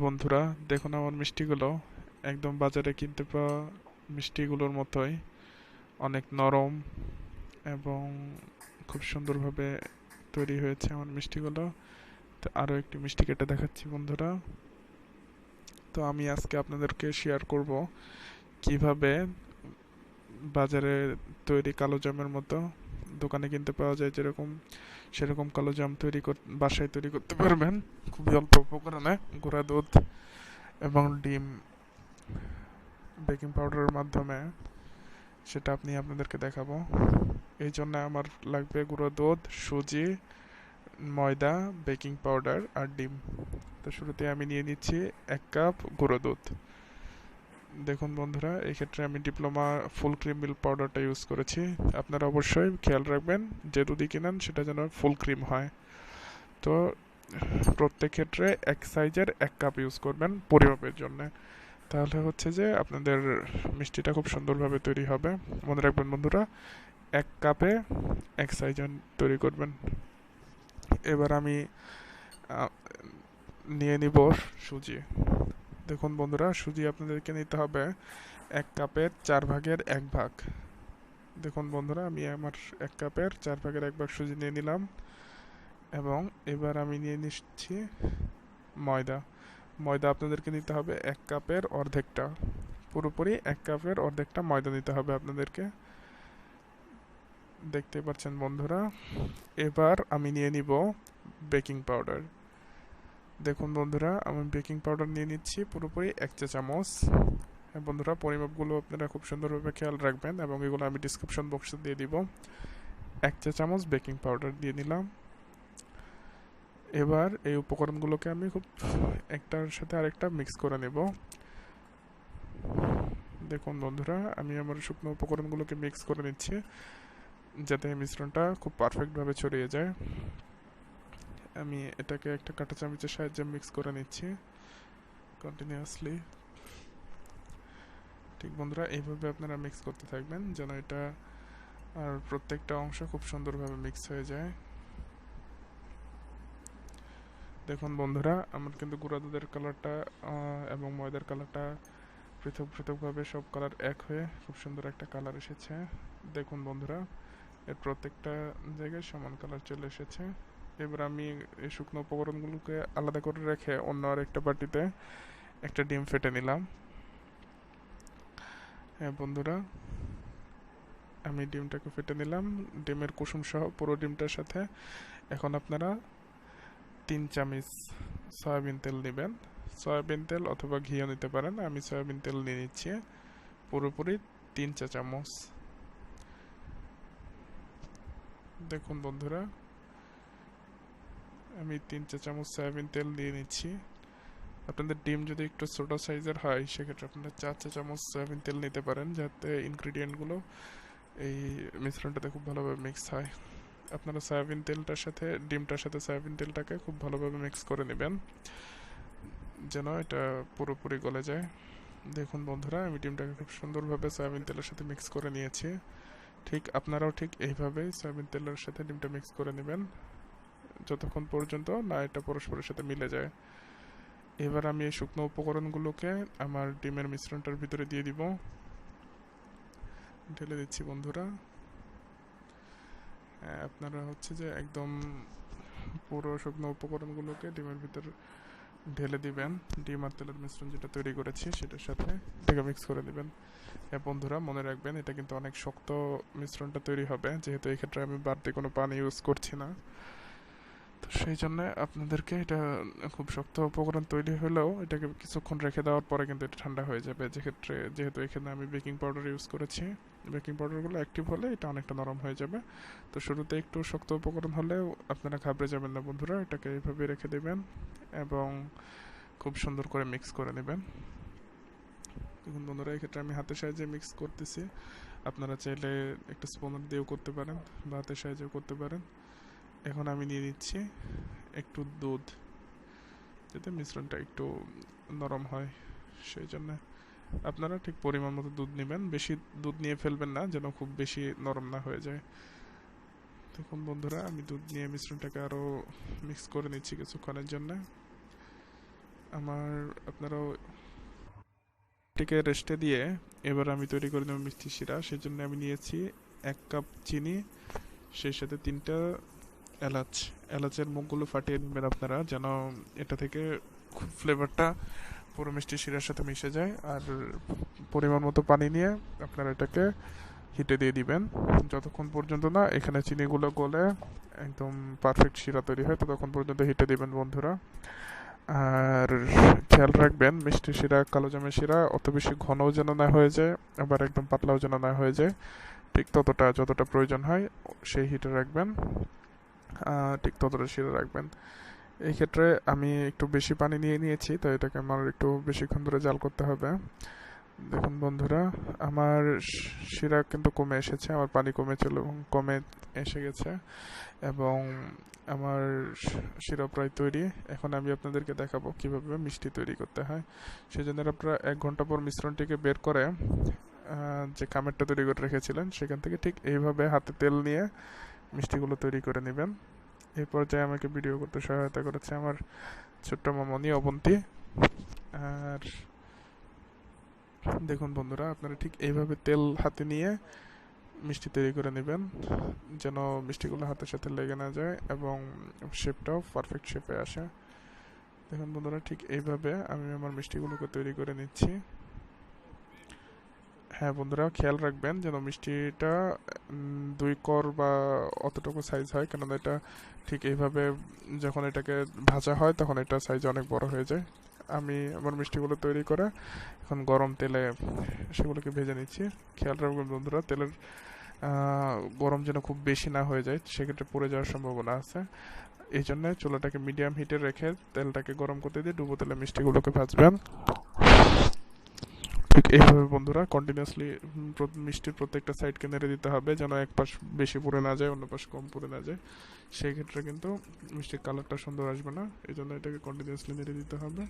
বন্ধুরা, দেখুন আমার মিষ্টিগুলো একদম বাজারে কিনতে পাওয়া মিষ্টিগুলোর মতোই অনেক নরম এবং খুব সুন্দরভাবে তৈরি হয়েছে আমার মিষ্টিগুলো। তো আরও একটি মিষ্টি কেটে দেখাচ্ছি বন্ধুরা। তো আমি আজকে আপনাদেরকে শেয়ার করব কিভাবে বাজারে তৈরি কালোজামের মতো দোকানে কিনতে পাওয়া যায় যেরকম সেরকম কালোজাম বাসায় তৈরি করতে পারবেন খুবই অল্প উপকরণে। গুঁড়া দুধ এবং ডিম বেকিং পাউডারের মাধ্যমে সেটা আপনাদেরকে দেখাবো। এই জন্য আমার লাগবে গুঁড়ো দুধ, সুজি, ময়দা, বেকিং পাউডার আর ডিম। তো শুরুতে আমি নিয়ে নিচ্ছি 1 কাপ গুঁড়ো দুধ। দেখুন বন্ধুরা, এই ক্ষেত্রে আমি ডিপ্লোমা ফুল ক্রিম মিল্ক পাউডারটা ইউজ করেছি। আপনারা অবশ্যই খেয়াল রাখবেন যে দুধই কিনেন সেটা যেন ফুল ক্রিম হয়। তো প্রত্যেক ক্ষেত্রে এক সাইজের 1 কাপ ইউজ করবেন পরিমাপের জন্য। তাহলে হচ্ছে যে আপনাদের মিষ্টিটা খুব সুন্দরভাবে তৈরি হবে। মনে রাখবেন বন্ধুরা, 1 কাপে 1 সাইজ তৈরি করবেন। এবার আমি আহ, নিয়ে নিব সুজি। দেখুন বন্ধুরা, সুজি আপনাদেরকে নিতে হবে 1 কাপের 4/1 ভাগ। দেখুন বন্ধুরা, আমি আমার 1 কাপের 4/1 ভাগ সুজি নিয়ে নিলাম। এবং এবার আমি নিয়ে নিচ্ছি ময়দা। ময়দা আপনাদেরকে নিতে হবে 1 কাপের অর্ধেকটা। পুরোপুরি 1 কাপের অর্ধেকটা ময়দা নিতে হবে আপনাদেরকে। দেখতে পাচ্ছেন বন্ধুরা। এবার আমি নিয়ে নিব বেকিং পাউডার। দেখুন বন্ধুরা, আমি বেকিং পাউডার নিয়ে নিচ্ছি পুরোপুরি 1 চা চামচ। হ্যাঁ বন্ধুরা, পরিমাপগুলো আপনারা খুব সুন্দরভাবে খেয়াল রাখবেন এবং এগুলো আমি ডিসক্রিপশন বক্সে দিয়ে দিব। 1 চা চামচ বেকিং পাউডার দিয়ে নিলাম। এবার এই উপকরণগুলোকে আমি খুব একটার সাথে আরেকটা মিক্স করে নেব। দেখুন বন্ধুরা, আমি আমার শুকনো উপকরণগুলোকে মিক্স করে নিচ্ছি যাতে মিশ্রণটা খুব পারফেক্টভাবে ছড়িয়ে যায়। আমি এটাকে একটা কাঁটা চামচের সাহায্যে মিক্স করে নিচ্ছি কন্টিনিউয়াসলি। ঠিক বন্ধুরা, এইভাবে আপনারা মিক্স করতে থাকবেন যেন এটা আর প্রত্যেকটা অংশ খুব সুন্দরভাবে মিক্স হয়ে যায়। দেখুন বন্ধুরা, আমার কিন্তু গুঁড়া দুধের কালারটা এবং ময়দার কালারটা পৃথক পৃথকভাবে সব কালার এক হয়ে খুব সুন্দর একটা কালার এসেছে। দেখুন বন্ধুরা, এর প্রত্যেকটা জায়গায় সমান কালার চলে এসেছে। এবার আমি এই শুকনো উপকরণগুলোকে আলাদা করে রেখে অন্য আরেকটা বাটিতে একটা ডিম ফেটে নিলাম। হ্যাঁ বন্ধুরা, আমি ডিমটাকে ফেটে নিলাম ডিমের কুসুম সহ পুরো ডিমটার সাথে। এখন আপনারা 3 চামচ সয়াবিন তেল নেবেন। সয়াবিন তেল অথবা ঘিও নিতে পারেন। আমি সয়াবিন তেল নিয়ে নিচ্ছি পুরোপুরি 3 চা চামচ। দেখুন বন্ধুরা, আমি 3 চা চামচ সয়াবিন তেল দিয়ে নিচ্ছি। আপনাদের ডিম যদি একটু ছোটো সাইজের হয় সেক্ষেত্রে আপনারা 4 চা চামচ সয়াবিন তেল নিতে পারেন যাতে ইনগ্রিডিয়েন্টগুলো এই মিশ্রণটাতে খুব ভালোভাবে মিক্স হয়। আপনারা সয়াবিন তেলটার সাথে ডিমটার সাথে সয়াবিন তেলটাকে খুব ভালোভাবে মিক্স করে নেবেন যেন এটা পুরোপুরি গলে যায়। দেখুন বন্ধুরা, আমি ডিমটাকে খুব সুন্দরভাবে সয়াবিন তেলের সাথে মিক্স করে নিয়েছি। ঠিক আপনারাও ঠিক এইভাবেই সয়াবিন তেলের সাথে ডিমটা মিক্স করে নেবেন যতক্ষণ পর্যন্ত না এটা পরস্পরের সাথে মিলে যায়। এবার আমি এই শুকনো উপকরণগুলোকে আমার ডিমের মিশ্রণটার ভিতরে দিয়ে দিব। ঢেলে দিচ্ছি বন্ধুরা। আপনারা হচ্ছে যে একদম পুরো শুকনো উপকরণগুলোকে ডিমের ভিতর ঢেলে দিবেন। ডিম আর তেলের মিশ্রণ যেটা তৈরি করেছি সেটার সাথে এটাকে মিক্স করে দিবেন। হ্যাঁ বন্ধুরা, মনে রাখবেন এটা কিন্তু অনেক শক্ত মিশ্রণটা তৈরি হবে যেহেতু এই ক্ষেত্রে আমি বাড়তি কোনো পানি ইউজ করছি না। তো সেই জন্য আপনাদেরকে এটা খুব শক্ত উপকরণ তৈরি হলেও এটাকে কিছুক্ষণ রেখে দেওয়ার পরে কিন্তু এটা ঠান্ডা হয়ে যাবে। যেহেতু এখানে আমি বেকিং পাউডার ইউজ করেছি, বেকিং পাউডারগুলো অ্যাক্টিভ হলে এটা অনেকটা নরম হয়ে যাবে। তো শুরুতে একটু শক্ত উপকরণ হলেও আপনারা ঘাবড়ে যাবেন না বন্ধুরা, এটাকে এইভাবে রেখে দেবেন এবং খুব সুন্দর করে মিক্স করে নেবেন। দেখুন বন্ধুরা, এক্ষেত্রে আমি হাতের সাহায্যে মিক্স করতেছি। আপনারা চাইলে একটা স্পুনার দিয়েও করতে পারেন বা হাতের সাহায্যেও করতে পারেন। এখন আমি নিয়ে নিচ্ছি একটু দুধ যাতে মিশ্রণটা একটু নরম হয়। সেই জন্য আপনারা ঠিক পরিমাণ মতো দুধ নেবেন, বেশি দুধ নিয়ে ফেলবেন না যেন খুব বেশি নরম না হয়ে যায়। দেখুন বন্ধুরা, আমি দুধ নিয়ে মিশ্রণটাকে আরও মিক্স করে নিচ্ছি কিছুক্ষণের জন্য। আমার আপনারাও এটিকে রেস্টে দিয়ে এবার আমি তৈরি করে নেব মিষ্টি শিরা। সেজন্য আমি নিয়েছি 1 কাপ চিনি, সেই সাথে 3টা এলাচ। এলাচের মুখগুলো ফাটিয়ে নেবেন আপনারা, যেন এটা থেকে খুব ফ্লেভারটা পুরো মিষ্টি শিরার সাথে মিশে যায়। আর পরিমাণ মতো পানি নিয়ে আপনারা এটাকে হিটে দিয়ে দিবেন, যতক্ষণ পর্যন্ত না এখানে চিনিগুলো গলে একদম পারফেক্ট শিরা তৈরি হয়, ততক্ষণ পর্যন্ত হিটে দিবেন বন্ধুরা। আর খেয়াল রাখবেন মিষ্টি শিরা, কালোজামের শিরা অত বেশি ঘনও যেন না হয়ে যায়, আবার একদম পাতলাও যেন না হয়ে যায়। ঠিক ততটা যতটা প্রয়োজন হয় সেই হিটে রাখবেন, ঠিক ততটা শিরা রাখবেন। এই ক্ষেত্রে আমি একটু বেশি পানি নিয়ে নিয়েছি, তো এটাকে আমার একটু বেশিক্ষণ ধরে জাল করতে হবে। দেখুন বন্ধুরা, আমার শিরা কিন্তু কমে এসেছে, আমার পানি কমে এসে গেছে এবং আমার শিরা প্রায় তৈরি। এখন আমি আপনাদেরকে দেখাবো কিভাবে মিষ্টি তৈরি করতে হয়। সেজন্য আপনারা 1 ঘন্টা পর মিশ্রণটিকে বের করে যে কামেরটা তৈরি করে রেখেছিলেন সেখান থেকে ঠিক এইভাবে হাতে তেল নিয়ে মিষ্টিগুলো তৈরি করে নেবেন। এই পর্যায়ে আমাকে ভিডিও করতে সহায়তা করেছে আমার ছোট্ট মামনি অবন্তী। আর দেখুন বন্ধুরা, আপনারা ঠিক এইভাবে তেল হাতে নিয়ে মিষ্টি তৈরি করে নেবেন, যেন মিষ্টিগুলো হাতের সাথে লেগে না যায় এবং শেপটাও পারফেক্ট শেপে আসে। দেখুন বন্ধুরা, ঠিক এইভাবে আমি আমার মিষ্টিগুলোকে তৈরি করে নিচ্ছি। হ্যাঁ বন্ধুরা, খেয়াল রাখবেন যেন মিষ্টিটা 2 কর বা অতটুকু সাইজ হয়, কেননা এটা ঠিক এইভাবে যখন এটাকে ভাজা হয় তখন এটা সাইজ অনেক বড় হয়ে যায়। আমি আমার মিষ্টিগুলো তৈরি করে এখন গরম তেলে সেগুলোকে ভেজে নিচ্ছি। খেয়াল রাখবেন বন্ধুরা, তেলের গরম যেন খুব বেশি না হয়ে যায়, সেক্ষেত্রে পুড়ে যাওয়ার সম্ভাবনা আছে। এই জন্য চুলাটাকে মিডিয়াম হিটে রেখে তেলটাকে গরম করতে দিয়ে ডুবো তেলে মিষ্টিগুলোকে ভাজবেন। ঠিক এইভাবে বন্ধুরা কন্টিনিউয়াসলি মিষ্টির প্রত্যেকটা সাইডকে নেড়ে দিতে হবে, যেন এক পাশ বেশি পুড়ে না যায়, অন্য পাশ কম পুড়ে না যায়। সেই ক্ষেত্রে কিন্তু মিষ্টির কালারটা সুন্দর আসবে না, এই জন্য এটাকে কন্টিনিউয়াসলি নেড়ে দিতে হবে।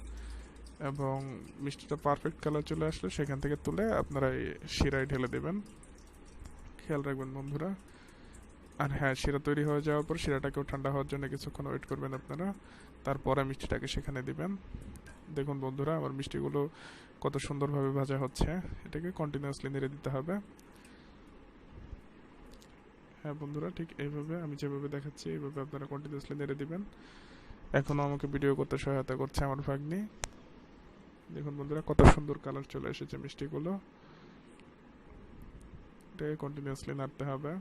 এবং মিষ্টিটা পারফেক্ট কালার চলে আসলে সেখান থেকে তুলে আপনারা এই শিরায় ঢেলে দেবেন। খেয়াল রাখবেন বন্ধুরা। আর হ্যাঁ, শিরা তৈরি হয়ে যাওয়ার পর শিরাটাকেও ঠান্ডা হওয়ার জন্য কিছুক্ষণ ওয়েট করবেন আপনারা, তারপরে মিষ্টিটাকে সেখানে দিবেন। দেখুন বন্ধুরা, আমার মিষ্টিগুলো কত সুন্দরভাবে ভাজা হচ্ছে, এটাকে কন্টিনিউয়াসলি নেড়ে দিতে হবে। হ্যাঁ বন্ধুরা, ঠিক এইভাবে আমি যেভাবে দেখাচ্ছি এইভাবে আপনারা কন্টিনিউয়াসলি নেড়ে দিবেন। এখনও আমাকে ভিডিও করতে সহায়তা করছে আমার ভাগ্নি। দেখুন বন্ধুরা, কত সুন্দর কালার চলে এসেছে মিষ্টিগুলো। এটাকে কন্টিনিউয়াসলি নাড়তে হবে।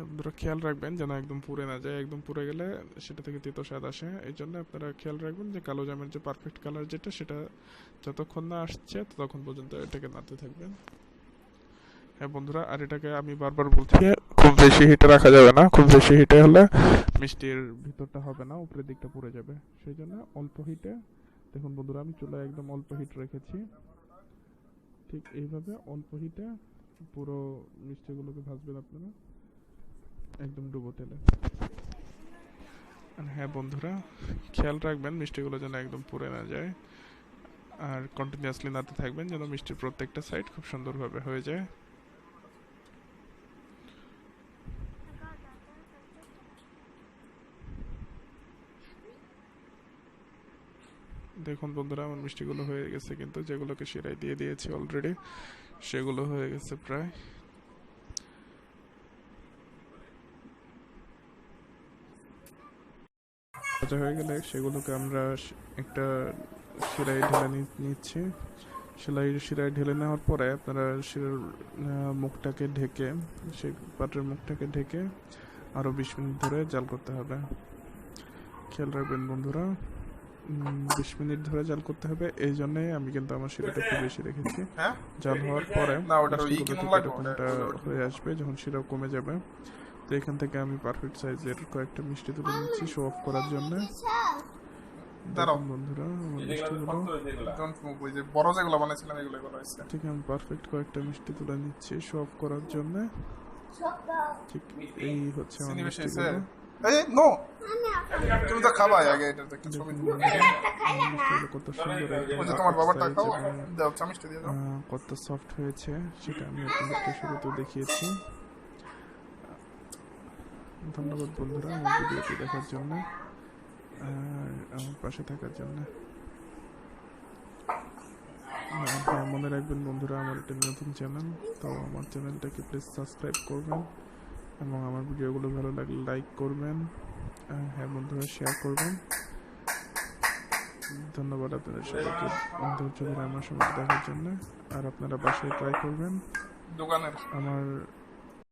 বন্ধুরা খেয়াল রাখবেন যেন একদম পুড়ে না যায়, একদম পুড়ে গেলে সেটা থেকে তিতো স্বাদ আসে। এই জন্য আপনারা খেয়াল রাখবেন যে কালো জামের যে পারফেক্ট কালার যেটা, সেটা যতক্ষণ না আসছে ততক্ষণ পর্যন্ত এটাকে নাড়তে থাকবেন। হ্যাঁ বন্ধুরা, আর এটাকে আমি বারবার বলছি, খুব বেশি হিটে রাখা যাবে না। খুব বেশি হিটে হলে মিষ্টির ভিতরটা হবে না, উপরের দিকটা পুড়ে যাবে। সেই জন্য অল্প হিটে, দেখুন বন্ধুরা আমি চুলায় একদম অল্প হিট রেখেছি, ঠিক এইভাবে অল্প হিটে পুরো মিষ্টিগুলোকে ভাজবেন আপনারা একদম ডুবো তেলে। আর হ্যাঁ বন্ধুরা, খেয়াল রাখবেন মিষ্টিগুলো যেন একদম পুড়ে না যায়, আর কন্টিনিউয়াসলি নাড়তে থাকবেন যেন মিষ্টির প্রত্যেকটা সাইড খুব সুন্দরভাবে হয়ে যায়। দেখুন বন্ধুরা, আমার মিষ্টিগুলো হয়ে গেছে, কিন্তু যেগুলোকে শিরায় দিয়ে দিয়েছি অলরেডি সেগুলো হয়ে গেছে প্রায়। ভাজা হয়ে গেলে সেগুলোকে আমরা একটা শিরায় ঢেলে নিচ্ছি। শিরায় ঢেলে নেওয়ার পরে আপনারা শিরার মুখটাকে ঢেকে, সেই পাত্রের মুখটাকে ঢেকে আরও 20 মিনিট ধরে জাল করতে হবে। খেয়াল রাখবেন বন্ধুরা, 20 মিনিট ধরে জাল করতে হবে। এই জন্যই আমি কিন্তু আমার শিরাটা একটু বেশি রেখেছি। জাল হওয়ার পরে এরকমটা হয়ে আসবে যখন শিরা কমে যাবে। তো এখান থেকে আমি পারফেক্ট সাইজের কয়েকটা মিষ্টি তুলে নিচ্ছি শো অফ করার জন্য। বন্ধুরা, আমার মিষ্টিগুলো বড় যেগুলো বানাইছিলাম এগুলো করা হয়েছে, ঠিক আমি পারফেক্ট কয়েকটা মিষ্টি তুলে নিচ্ছি শো অফ করার জন্য। ঠিক এই হচ্ছে আমার মিষ্টিগুলো। এই নো, তুমি তো খাবা আগে, এটা একটা ছবি মিষ্টিগুলো কত সুন্দর, ওই যে তোমার বাবাটা খাও, দাও মিষ্টি দিয়ে দাও। কত সফট হয়েছে সেটা আমি আপনাদেরকে শুরুতে দেখিয়েছি। ধন্যবাদ বন্ধুরা আমার ভিডিওটি দেখার জন্য। আর আমার পাশে থাকার জন্য। মনে রাখবেন বন্ধুরা, আমার একটা নতুন চ্যানেল, তো আমার চ্যানেলটাকে প্লিজ সাবস্ক্রাইব করবেন এবং আমার ভিডিওগুলো ভালো লাগলে লাইক করবেন। হ্যাঁ বন্ধুরা, শেয়ার করবেন। ধন্যবাদ আপনাদের সবাইকে ধৈর্য ধরে আমার সময় দেখার জন্য। আর আপনারা বাসায় ট্রাই করবেন। আমার